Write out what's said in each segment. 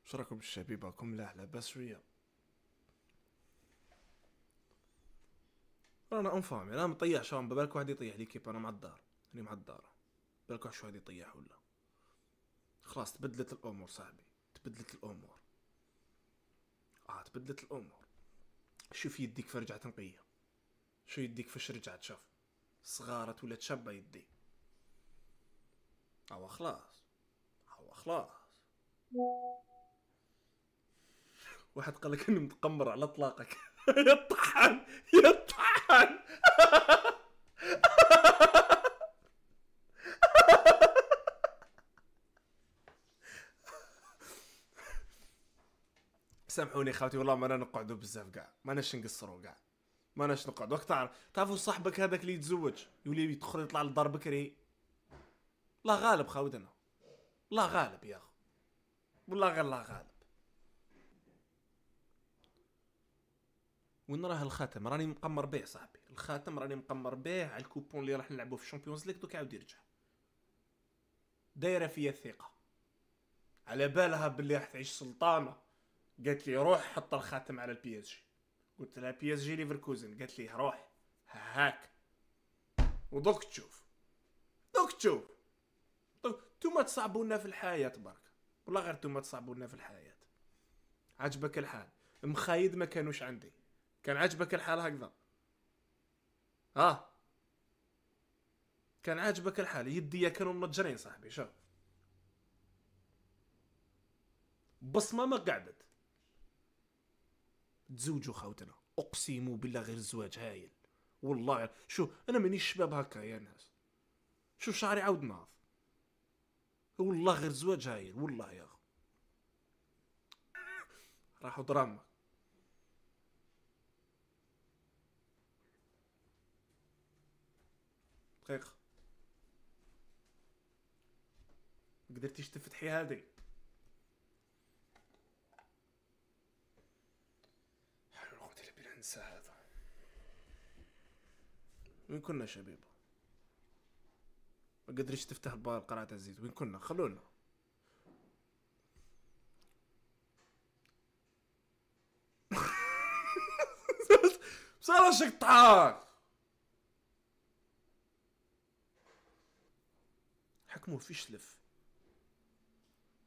اش راكم الشبيبة لا لاباس شويه؟ انا انفامي انا مطيح شام بالك واحد يطيح لي كيب انا مع الدار راني مع الدار بالك واحد شو واحد يطيح ولا خلاص تبدلت الامور صاحبي تبدلت الامور تبدلت الامور شوف يديك في رجعة نقية شو يديك فاش رجعت شاف صغارت ولا شابة يدي خلاص خلاص واحد قال لك اني متقمر على اطلاقك يا الطحان يا الطحان سامحوني خاوتي والله ما انا نقعدوا بزاف كاع ما ناش نقصروا كاع ما ناش نقعد وقت تعرفوا صاحبك هذاك اللي يتزوج يولي يدخل يطلع للدار بكري لا غالب خاوتنا لا غالب يا اخو والله غير لا غالب. وين راه الخاتم راني مقمر به صاحبي الخاتم راني مقمر به على الكوبون اللي راح نلعبوا في الشامبيونز ليغ دوك عاود يرجع دايره فيا الثقه على بالها باللي راح تعيش سلطانه قالت لي روح حط الخاتم على البي اس جي قلت لها بي اس جي ليفركوزن قالت لي روح هاك ودوك تشوف توما تصعبونا في الحياه برك والله غير توما تصعبونا في الحياه. عجبك الحال مخايد ما كانوش عندي كان عجبك الحال هكذا كان عاجبك الحال يدي كانوا منجرين صاحبي شوف بصمه ما قعدت تزوجوا خوتنا اقسم بالله غير الزواج هايل والله شو انا مانيش شباب هكا يا ناس شو شعري عاود ناض والله غير زواج هايل والله يا اخو راحوا دراما دقيقة قدرتيش تفتحي هذه حلو الغوتي اللي بينا ننسى هذا وين كنا شبيبة ما قدريش تفتح البار قرعة الزيت وين كنا خلونا صار شقطعك حكموا في شلف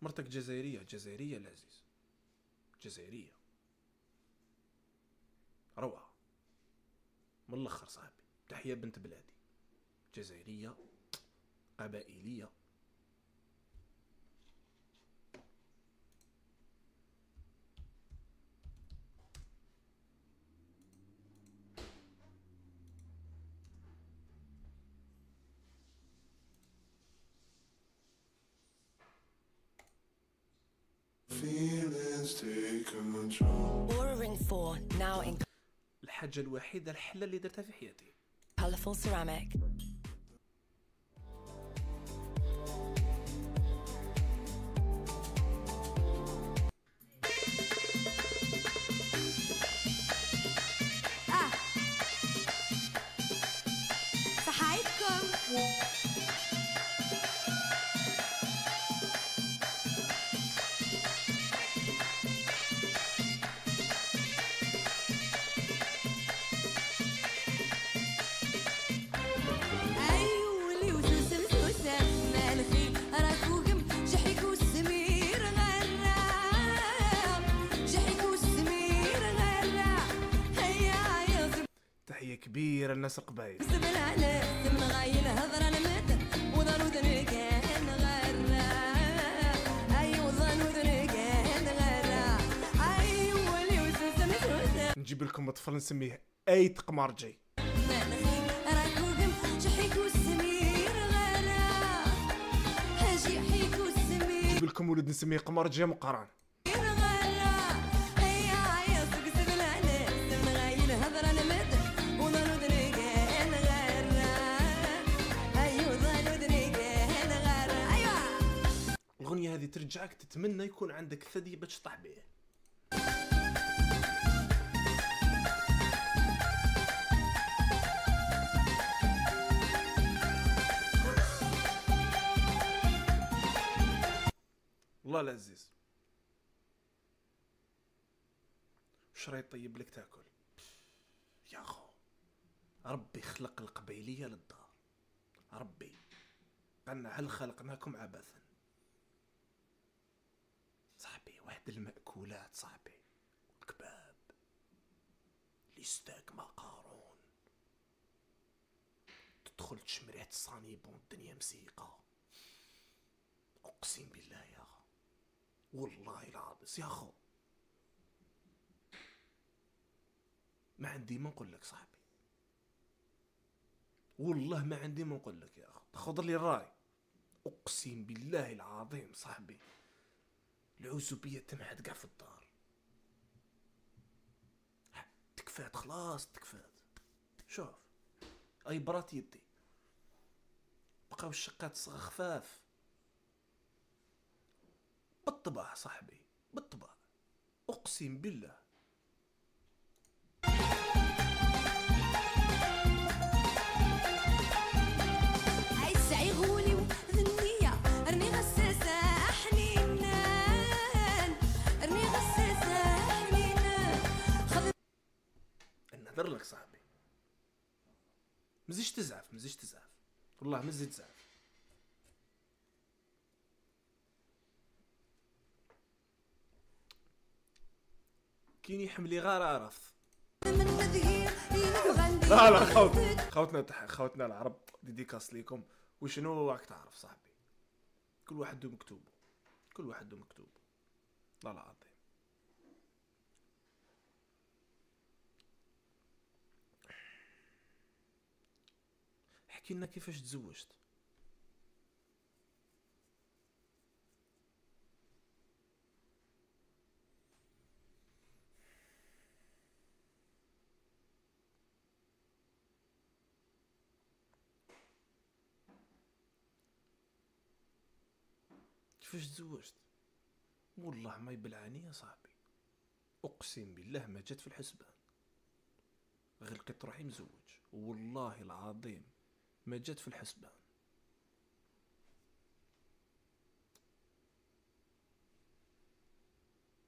مرتك جزائرية العزيز جزائرية روعة من الاخر صاحبي تحية بنت بلادي جزائرية قبائلية الحاجة الوحيدة الحلة اللي درتها في حياتي colorful ceramic. صحايتكم تحية كبيرة للناس القبايل نجيب لكم طفل نسميه ايت قمرجي نجيب لكم ولد نسميه قمرجي مقران الأغنية هذه ترجعك تتمنى يكون عندك ثدي باش تطح به والله العزيز واش راه يطيب لك تاكل؟ يا خو ربي خلق القبيليه للدار، ربي قالنا هل خلقناكم عبثا. صاحبي واحد المأكولات صاحبي، الكباب، ليستاك مقارون، تدخل تشمريحة الصانيبون الدنيا مسيقة، اقسم بالله يا خو والله العظيم يا خو ما عندي ما نقول لك صاحبي، والله ما عندي ما نقول لك يا اخو، خذ لي الراي اقسم بالله العظيم صاحبي، العزوبيه تمحت كاع في الدار، تكفات خلاص تكفات. شوف اي برات يدي بقاو الشقات صغار خفاف بالطبع صاحبي، بالطبع اقسم بالله. عيسعي غولي وذنية ارمي غساسة حنينان، ارمي غساسة حنينان. نهضر لك صاحبي مزيش تزعف، مزيش تزعف والله مزيت تزعف. كاين يحملي غير عرف. لا لا خوتنا العرب ديديكاس ليكم، وشنو راك تعرف صاحبي، كل واحد مكتوب، كل واحد مكتوب. لا العظيم احكي لنا كيفاش تزوجت. كيفاش تزوجت؟ والله ما يبلعني يا صاحبي، اقسم بالله ما جات في الحسبان، غير لقيت روحي مزوج، والله العظيم ما جات في الحسبان.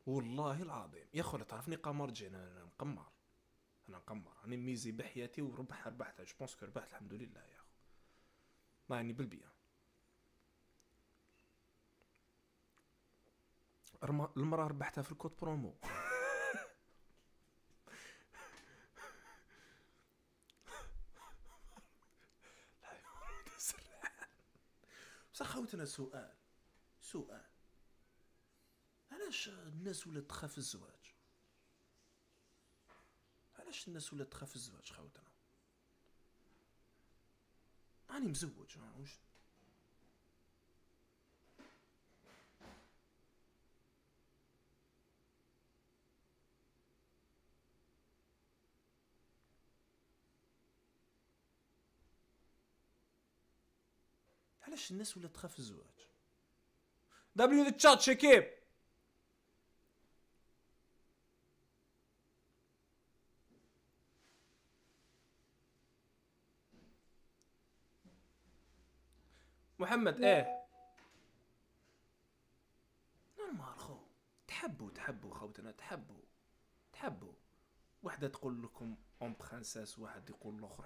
والله العظيم يا خو تعرفني قمر جين، انا مقمر، انا مقمر، انا ميزي بحياتي ربحت جو بونس كو ربحت الحمد لله يا خو، ما يعني بالبيان. المراه ربحتها في الكود برومو. بصح خوتنا سؤال علاش الناس ولات تخاف الزواج؟ علاش الناس ولات تخاف الزواج خوتنا؟ راني مزوج واش علاش الناس ولات تخاف الزواج؟ دبليو ذا تشات شكيب محمد نورمال خو، تحبوا خوتنا، تحبوا وحده تقول لكم ام برانسيس، واحد يقول الاخر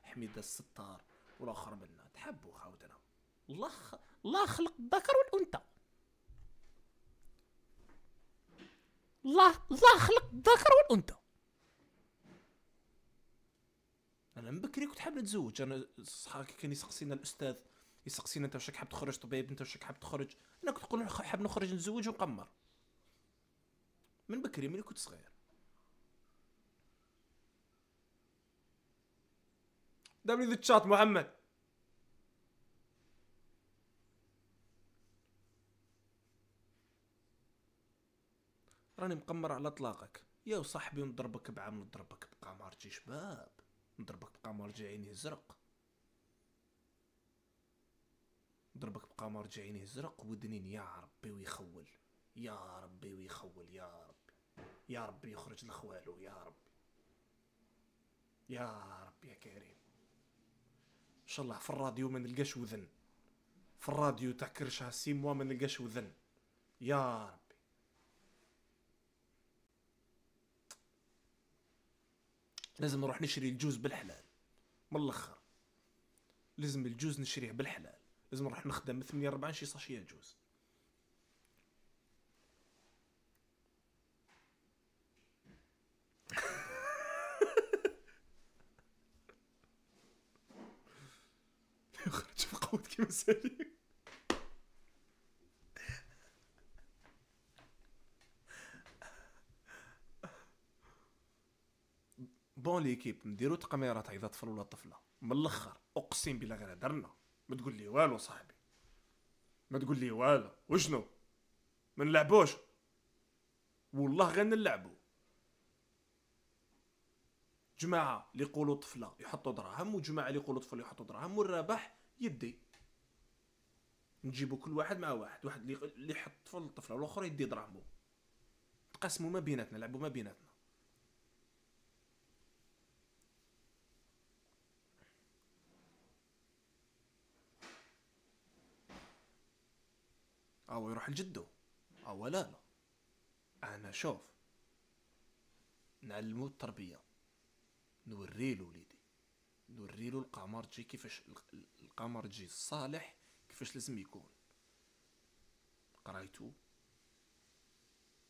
حميده الستار، والاخر منا، تحبوا خوتنا. الله خلق الذكر والانثى، الله خلق الذكر والانثى. انا من بكري كنت حاب نتزوج، انا صحابي كان يسقسينا الاستاذ، يسقسينا انت واش حاب تخرج طبيب، انت واش حاب تخرج، انا كنت نقول حاب نخرج نتزوج ونقمر من بكري ملي كنت صغير. دبليو ذا تشات محمد راني مقمر على طلاقك يا صاحبي، نضربك بعام، نضربك بقمر جي شباب، نضربك بقمر جي عينيه زرق، نضربك بقمر جي عينيه زرق ودنين، يا ربي ويخول، يا ربي ويخول، يا ربي يا ربي يخرج لخوالو، يا ربي يا ربي يا كريم. ان شاء الله في الراديو ما نلقاش وذن، في الراديو تاع كرشها سيموا ما نلقاش وذن، يا ربي لازم نروح نشري الجوز بالحلال من الاخر. لازم الجوز نشريه بالحلال. لازم نروح نخدم 48 شي ساشيه جوز. خرج في قوت كيما سالي. بون ليكيب نديرو تقميرات اذا طفل ولا طفله من الاخر. اقسم بالله غير هدرنا. ما تقول لي والو صاحبي، ما تقول لي والو. وشنو ما نلعبوش؟ والله غير نلعبو. جماعه اللي يقولوا طفله يحطوا دراهم، وجماعه اللي يقولوا طفل يحطوا دراهم، والرابح يدي. نجيبوا كل واحد مع واحد اللي يحط طفل طفله والاخر يدي دراهمو. نقسموا ما بيناتنا، نلعبوا ما بيناتنا. او يروح لجدو. او لا انا شوف نعلمو التربيه، نوريلو وليدي، نوريلو القمرجي كيفاش القمرجي الصالح كيفاش لازم يكون. قرايتو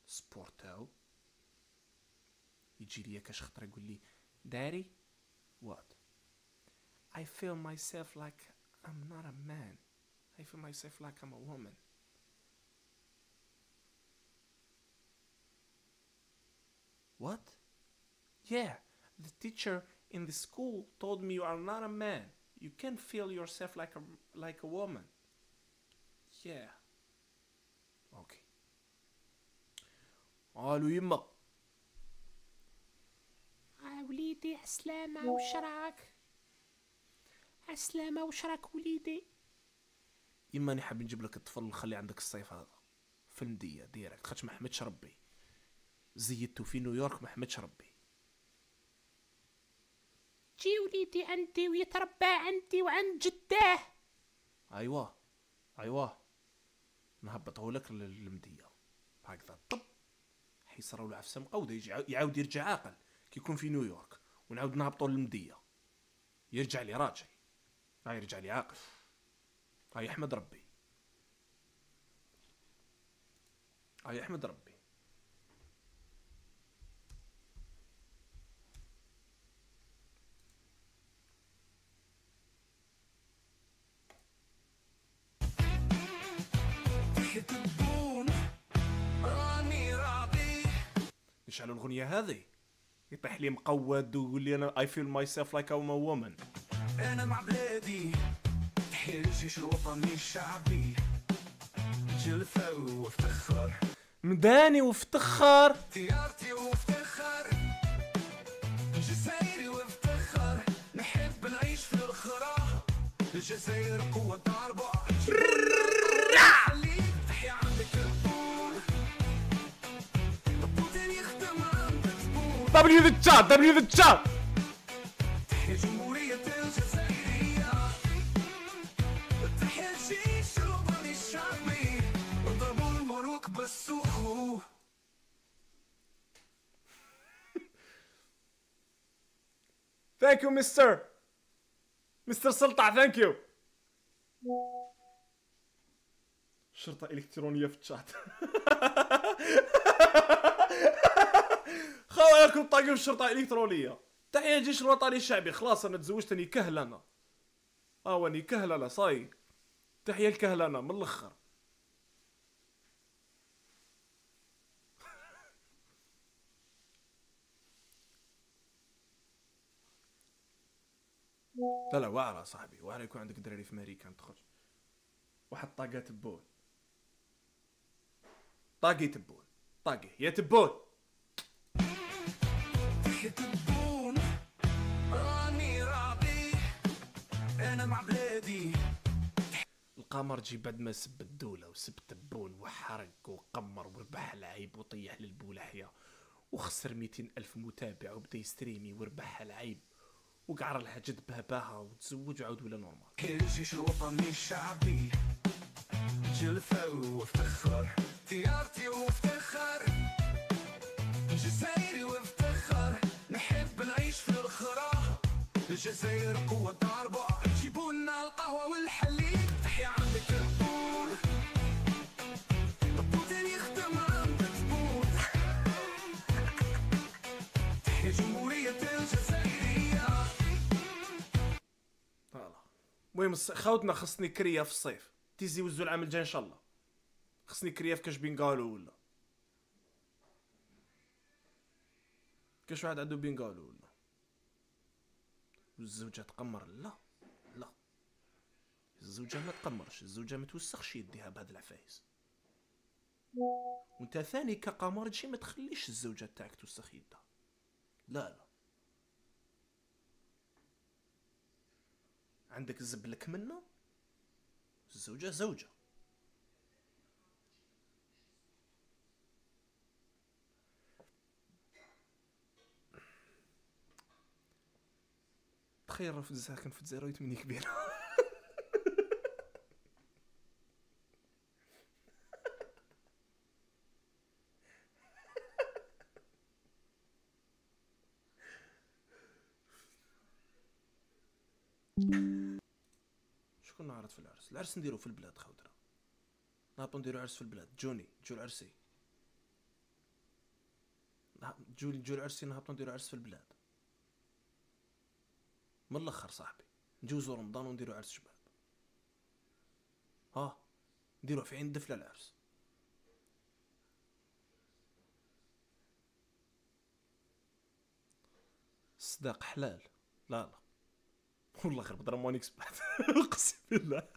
سبورتاو. يجي ليا كاش خطره يقول لي داري what I feel myself like I'm not a man. I feel myself like I'm a woman. What? Yeah, the teacher in the school told me you are not a man. You can feel yourself like a woman. Yeah. Okay. قالوا يما وليدي عسلامة وشراك، عسلامة وشراك وليدي. يما أنا حاب نجيب لك الطفل نخلي عندك الصيف هذا في المدية ديريكت، خاطش ما حمدش ربي زيدتو في نيويورك، ما حمدش ربي. جي وليدي عندي ويتربى عندي وعند جداه. ايوه نهبطه لك للمدية هكذا. طب حيصراو له عفسه مقوده، يجي يعاود يرجع عاقل كي يكون في نيويورك، ونعاود نهبطو للمدية يرجع لي راجل. يرجع لي عاقل. يحمد ربي. يحمد ربي. نشعلوا الأغنية هذه يطيح لي مقود ويقول لي أنا I feel myself like I'm a woman. أنا مع بلادي تحيا الجيش الوطني الشعبي، جلفة وافتخار، مداني وافتخار، ديارتي وافتخار، جزائري وافتخار، نحب نعيش في الخرا، الجزائر قوة ضاربة، تحيا عندك البول، البوتين يخدم عندك زبون، W the chat. تحيا جمهورية الجزائرية، تحيا الجيش الوطني الشعبي، ضربوا الملوك بالسوق. Thank you Mr. سلطع. thank you. شرطة إلكترونية في الشات. خواكم طاقم الشرطة الإلكترونية. تحية الجيش الوطني الشعبي. خلاص أنا تزوجت، أني كهلنة. واني كهلنة صاي. تحية الكهلنة من الأخر. لا واعرة صاحبي، واعرة يكون عندك دراري في امريكان تخرج واحد طاقة تبون. طاقي يا تبون. تبون راني راضي انا مع بلادي. القمرجي بعد ما سب الدولة وسب تبون وحرق وقمر وربح العيب وطيح للبولحية وخسر 200,000 متابع وبدا يستريمي وربح العيب وقعر لها جد باباها وتزوج وعاود ولا نورمال. الجيش الوطني الشعبي، جلفة وافتخار، ديارتي وافتخار، جزائري وافتخار، نحب نعيش في الجزائر قوة ضاربة جيبوا لنا القهوة والحليب تحيا عندك البول البوتين يخدم عندك زبون تحيا جمهورية الجزائرية. فوالا المهم خاوتنا خصني كريه في الصيف تيزي وزو العام الجاي ان شاء الله. خصني كريه في كاش بنغالو ولا كاش واحد عنده بنغالو ولا والزوجة تقمر. لا لا الزوجة ما تقمرش، الزوجة ما توسخش يديها بهاد العفايس. وانت ثاني كقمر تجي ما تخليش الزوجة تاعك توسخ يدها. لا لا عندك زبلك منه الزوجة زوجة. تخيل راه ساكن في الجزائر ويتمني كبير. شكون نعرض في العرس؟ العرس نديرو في البلاد خاوتنا، نهبطو نديرو عرس في البلاد. جوني جو العرسي، جو العرسي، نهبطو نديرو عرس في البلاد من الاخر صاحبي. نجوزو رمضان ونديرو عرس شباب. نديروه في عين الدفله العرس. الصداق حلال. لا لا والله غير بضرب مونيكس بعد. اقسم بالله.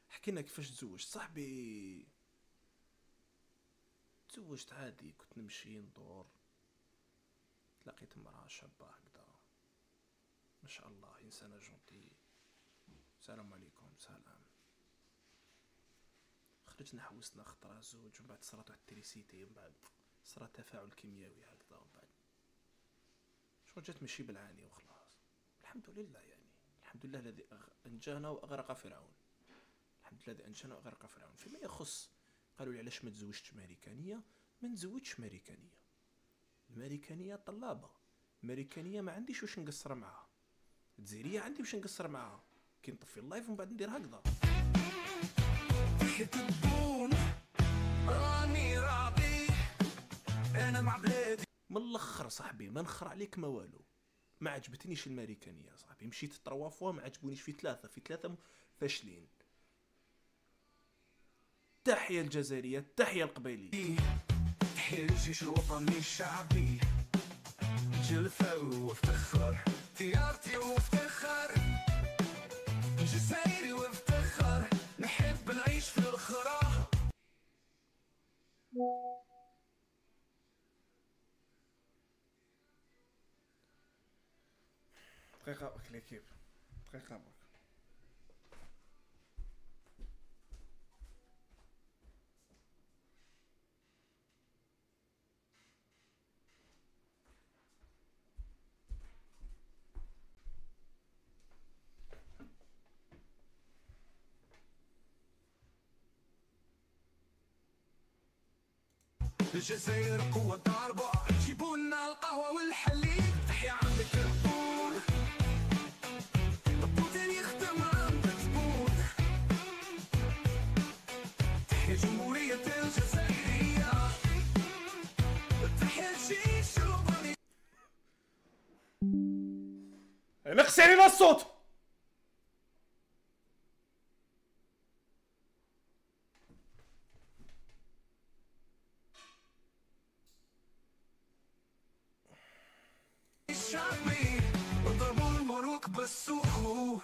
حكينا كيفاش تزوجت صاحبي. تزوجت عادي، كنت نمشي ندور، لقيت امرأة شابة هكذا ما شاء الله، انسانة جونتي. السلام عليكم. سلام. خرجنا حوسنا خطرة زوج، ومن بعد صرات واحد التريسيتي، ومن بعد صرا تفاعل كيميائي هكذا، ومن بعد شغل جات ماشي بالعاني وخلاص. الحمد لله يعني، الحمد لله الذي انجانا واغرق فرعون. الحمد لله الذي انجانا واغرق فرعون. فيما يخص قالوا لي علاش ما تزوجتش ماريكانيه، ما نزوجش ماريكانيه. الماريكانيه طلابه، الماريكانيه ما عنديش واش نقصر معاها. الجزائريه عندي واش نقصر معاها، كي نطفي اللايف ومن بعد ندير هكذا. تحبون راني راضي انا مع بلادي. من الاخر صاحبي ما نخر عليك ما والو. ما عجبتنيش الماريكانيه صاحبي، مشيت 3 فوا ما عجبونيش، في ثلاثه فاشلين. تحية الجزائرية، تحية القبيلية، تحية الجيش الوطني الشعبي، جلفة وافتخار، ديارتي وافتخار، جزائري وافتخار، نحب نعيش في الخرا. دقيقة بك ليكيب، دقيقة بك. الجزائر قوة ضاربة جيبوا لنا القهوة والحليب تحيا عندك البول البوتين يخدم عندك زبون تحيا جمهورية الجزائرية تحيا الجيش الوطني. نقص علينا الصوت. الشعبي وضربوا الملوك بالسوق.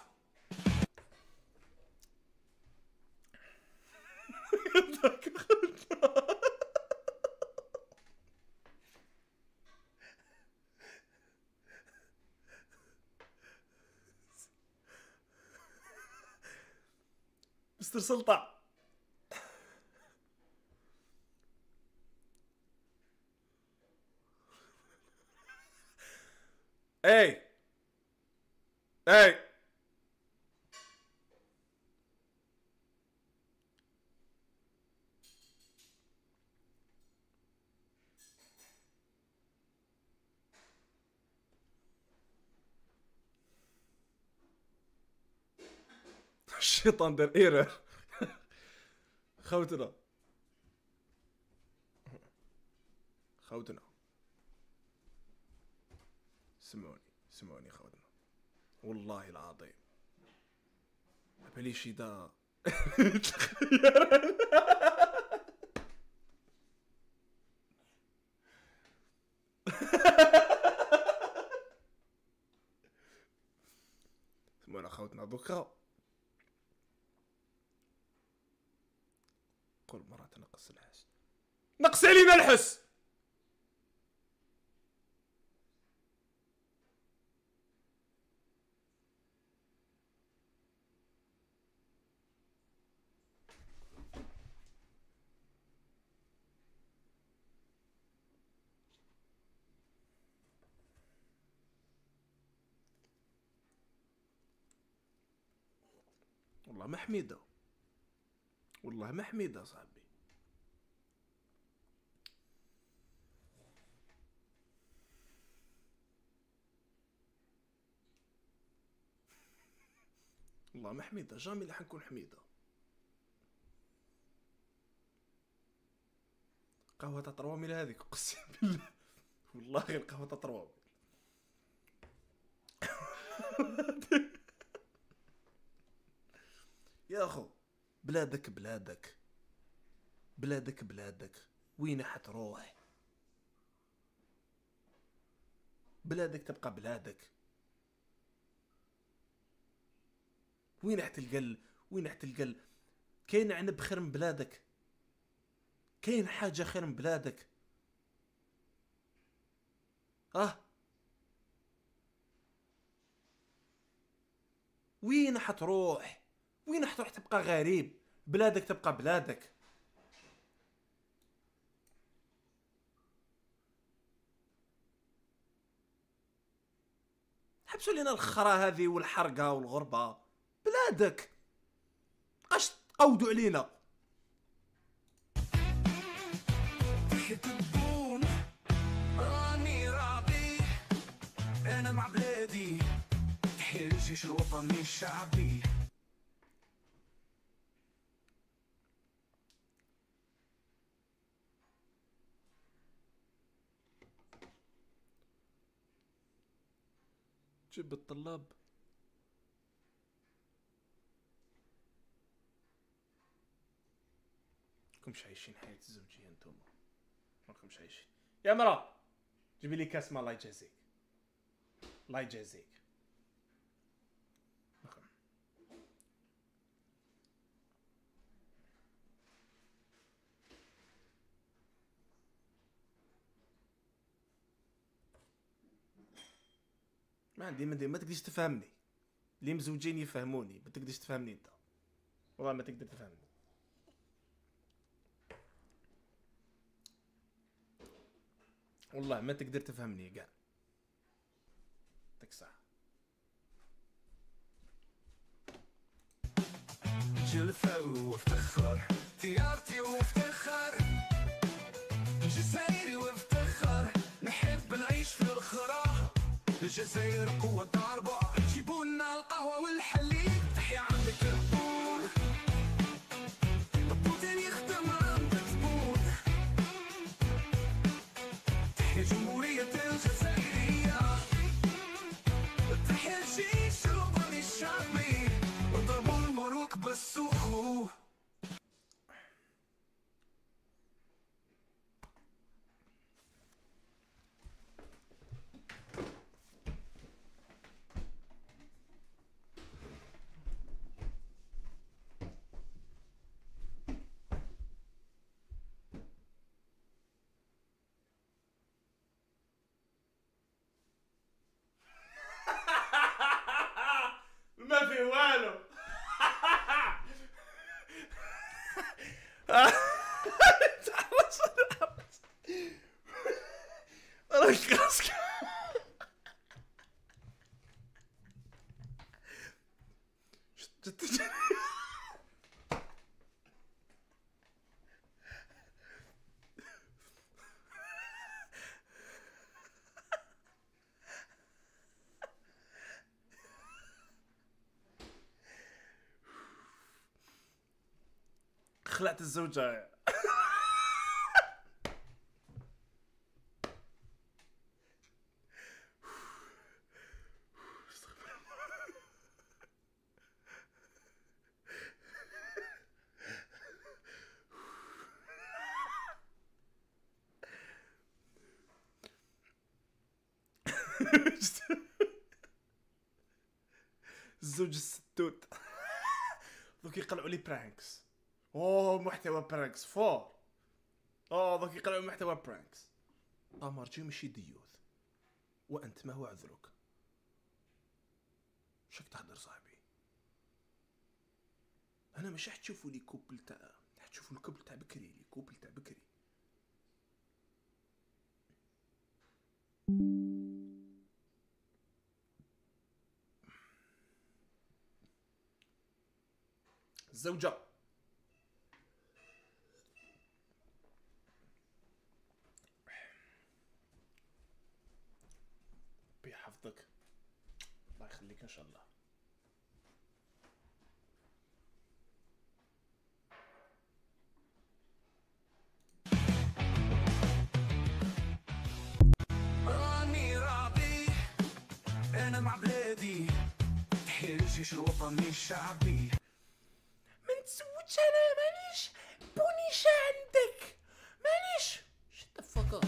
مستر سلطة اي اي الشيطان دار ايرور. خوتنا خوتنا سمعوني خوتنا، والله العظيم ما باليش اذا سمعونا خوتنا دوكا كل مرة تنقص الحس، نقص علينا الحس. والله ما حميدة، والله ما حميدة صاحبي. والله ما حميدة، جامي اللي حنكون حميدة. قهوة تطروامل هذيك اقسم بالله، والله غير قهوة تطروامل. يا اخو بلادك بلادك بلادك بلادك، وين حتروح؟ بلادك تبقى بلادك. وين حتلقى كاين عنب خير من بلادك؟ كاين حاجة خير من بلادك؟ وين حتروح تبقى غريب؟ بلادك تبقى بلادك. حبسوا لنا الخرا هذه والحرقة والغربة. بلادك اش تقودوا علينا؟ يكتبون راني راضي انا مع بلادي، تحيا الجيش الوطني الشعبي. جيب الطلاب. ماكمش عايشين حياة الزوجية انتم، ماكمش عايشين. يا مرا جيبي لي كاس ما، الله يجازيك الله يجازيك. ما عندي ما تقدرش تفهمني. اللي مزوجين يفهموني، ما تقدرش تفهمني انت، والله ما تقدر تفهمني. والله ما تقدر تفهمني كاع. تكسع جلفة وافتخر ديارتي وافتخر جزائري وافتخر، نحب نعيش في الخرا. الجزائر قوة ضاربة، جيبولنا القهوة والحليب. تحيا عندك البول، البوتين يخدم عندك زبون. تحيا جمهورية الجزائرية، تحيا الجيش الوطني الشعبي. ضربوا الملوك بالسوخو. خلعت الزوجة. الزوج الستوت. دوك يقلعوا لي برانكس. اوه محتوى برانكس فور. دوك يقلعوا محتوى برانكس. امارجي ماشي ديوث، وانت ما هو عذرك؟ شك تهدر صاحبي؟ انا مش حتشوفوا لي كوبل تاع، حتشوفوا الكوبل تاع بكري، لي كوبل تاع بكري. الزوجة بيحفظك، الله يخليك ان شاء الله. راني راضي انا مع بلادي، تحيا الجيش الوطني الشعبي. ما نتزوجش انا، مانيش بونيشة عندك، مانيش. شت فكر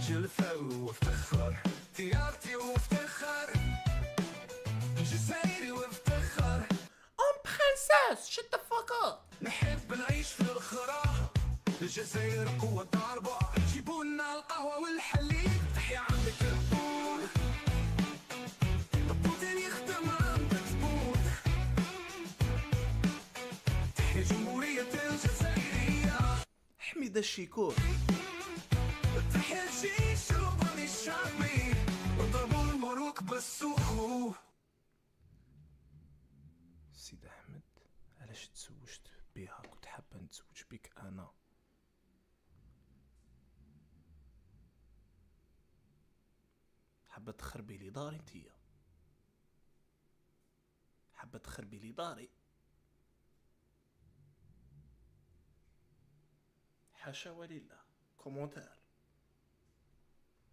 جلفة وافتخر، تيارتي وافتخر، جزائري وافتخر. ام برنساس. شت فكر. نحب نعيش في الخرا، الجزائر قوة ضاربة، جيبولنا القهوة والحليب، تحيا عندك البول، البوتين يخدم عندك زبون، تحيا جمهورية الجزائرية، حميدة الشيكور. تحيا الجيش الوطني الشعبي، وضربوا الملوك بالسوق. سيد احمد، علاش تزوجت بها؟ كنت حابة نتزوج بك انا. حابة تخربي لي داري انتيا، حابة تخربي لي داري. حاشا ولله. كومونتير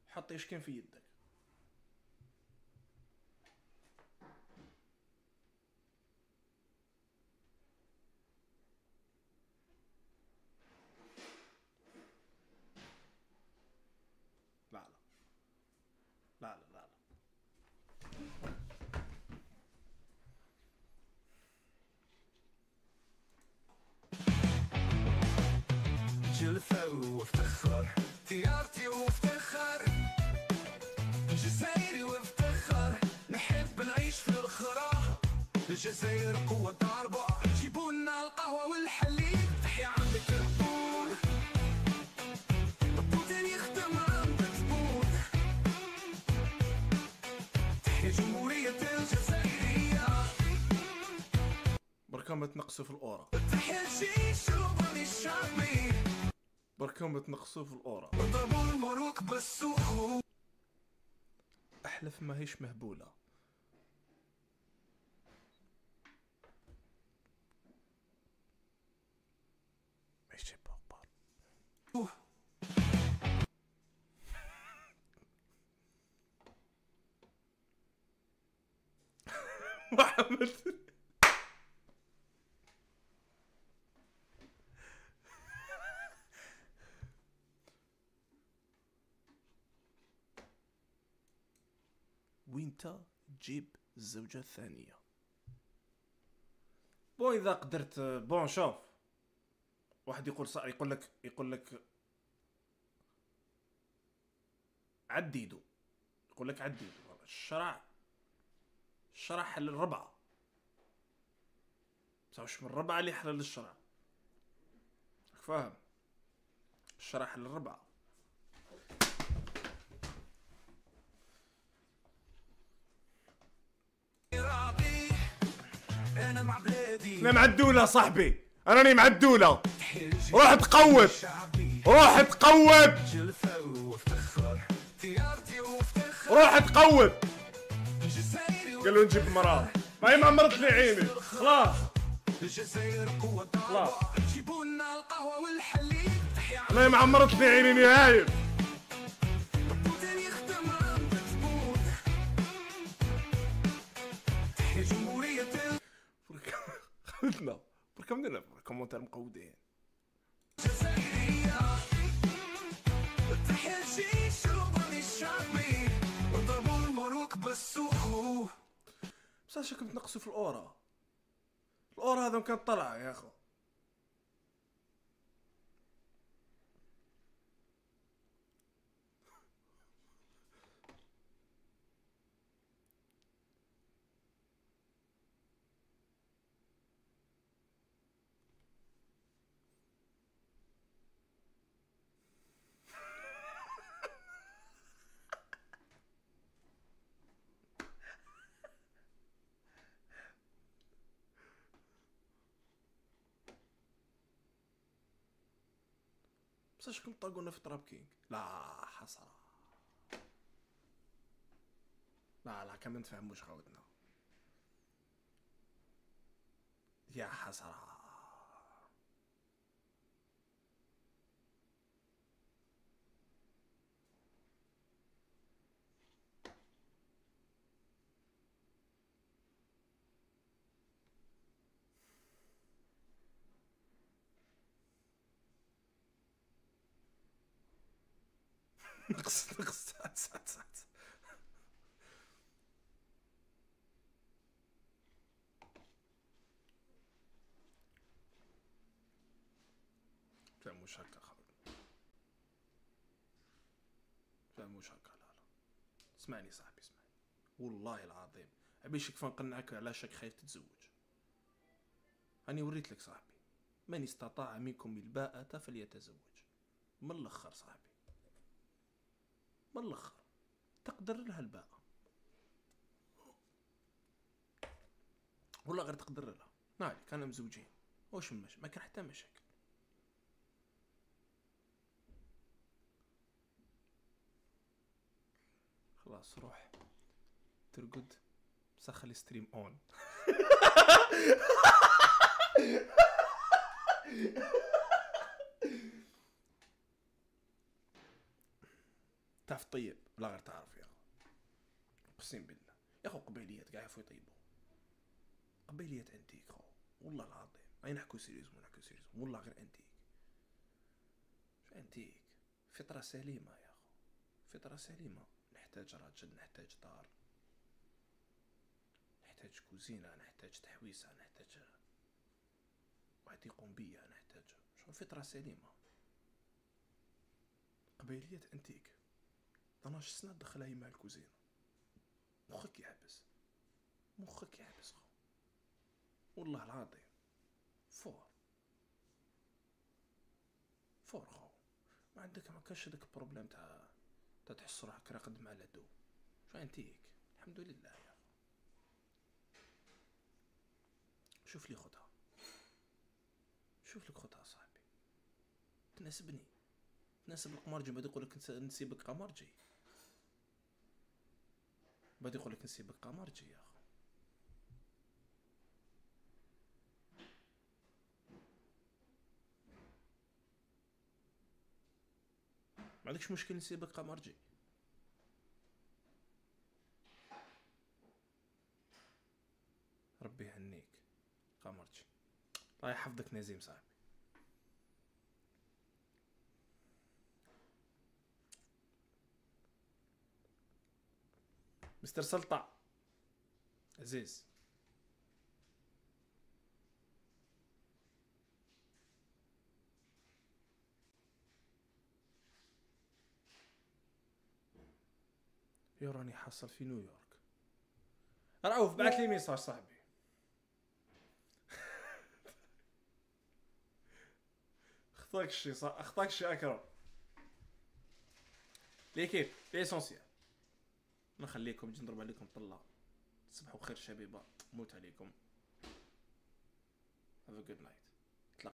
حط ايش كان في يدك. لا لا لا لا لا جلفة وافتخر، تيارتي وافتخر، جزائري وافتخر، نحب نعيش في الخرا، الجزائر قوة ضاربة، جيبولنا القهوة والحليب، تحيا عندك البول، البوتين يخدم عندك زبون، تحيا جمهورية الجزائرية، بركان بتنقصوا في الاورا، تحيا الجيش الوطني الشعبي، بركان بتنقصوا في الاورا. وضربوا الملوك بالسوق. احلف ما هيش مهبولة. ماشي بوبار. محمد وينتا تجيب الزوجة الثانية. بون اذا قدرت، بون شوف، واحد يقول يقول لك عديدو، يقول لك عديدو. الشرع حل الربعة، بصح واش من الربعة اللي حلل الشرع؟ راك فاهم؟ الشرع حل الربعة. راضي انا مع بلادي انا مع الدولة صاحبي، انا مع الدولة. روح تقوب، شعبي روح تقوب، جلفة وافتخر ديارتي وافتخر روح تقوب. الجزائري قالوا نجيب مراه، ما هي ما عمرت لي عيني خلاص. الجزائر قوة ضربة جيبوا لنا القهوة والحليب تحيا انا ما عمرت لي عيني نهاية. عبودين يخدم رمضة تبوت تحيا جمهورية خذنا بركا مدينا كومونتير مقودين. الجزائرية تحيا الجيش الوطني الشعبي وضربوا الملوك بالسوق. بصح شكون تنقصوا في الاورا، الاورا هذا كان طلع يا اخو. بصح شكون طاقونا في تراب كينج؟ لا حسرة، لا كان ما نتفهموش خوتنا، يا حسرة. نقص فهموش هكا خويا، فهموش هكا. لا اسمعني صاحبي، اسمعني والله العظيم عبيش كيف نقنعك علاش راك خايف تتزوج. راني وريت لك صاحبي، من استطاع منكم الباءة فليتزوج. من الاخر صاحبي، من الاخر تقدر لها الباءة والله غير تقدر لها. نالي كانوا مزوجين واش ما كان حتى مشاكل. خلاص روح ترقد بس خلي ستريم اون. تعرف طيب لا غير تعرف يا اخو، اقسم بالله يا اخو قبيليات كاع يعرفوا يطيبوا، قبيليات انتيك خو والله العظيم. اي نحكوا سيريوزمون والله غير انتيك. شو انتيك؟ فطرة سليمة يا اخو، فطرة سليمة. نحتاج راجل، نحتاج دار، نحتاج كوزينة، نحتاج تحويسة، نحتاج واحد يقوم بيا، نحتاج شو فطرة سليمة. قبيليات انتيك 12 سنة دخلها مع الكوزينة، مخك يحبس، مخك يحبس خو والله العظيم. فور خو ما عندك، ما كاش داك البروبليم تاع تحس روحك راقد مع العدو. شو انتيك الحمد لله يا اخو. شوف لي خدها، شوف لك خدها صاحبي تناسبني، تناسب القمرجي. بعد يقول لك نسيبك قمرجي، بعد يقول لك نسيبك قمرجي يا اخو. ما عندكش مشكل نسيبك قمرجي. ربي يهنيك قمرجي، الله يحفظك نزيم صاحبي. مستر سلطع عزيز، يا راني حصل في نيويورك. رؤوف بعث لي ميساج صاحبي. اخطاك شي اكرم ليكيب ليسونسيال. نخليكم نجي نضرب عليكم طلة. تصبحوا بخير شبيبه، موت عليكم. have a good night.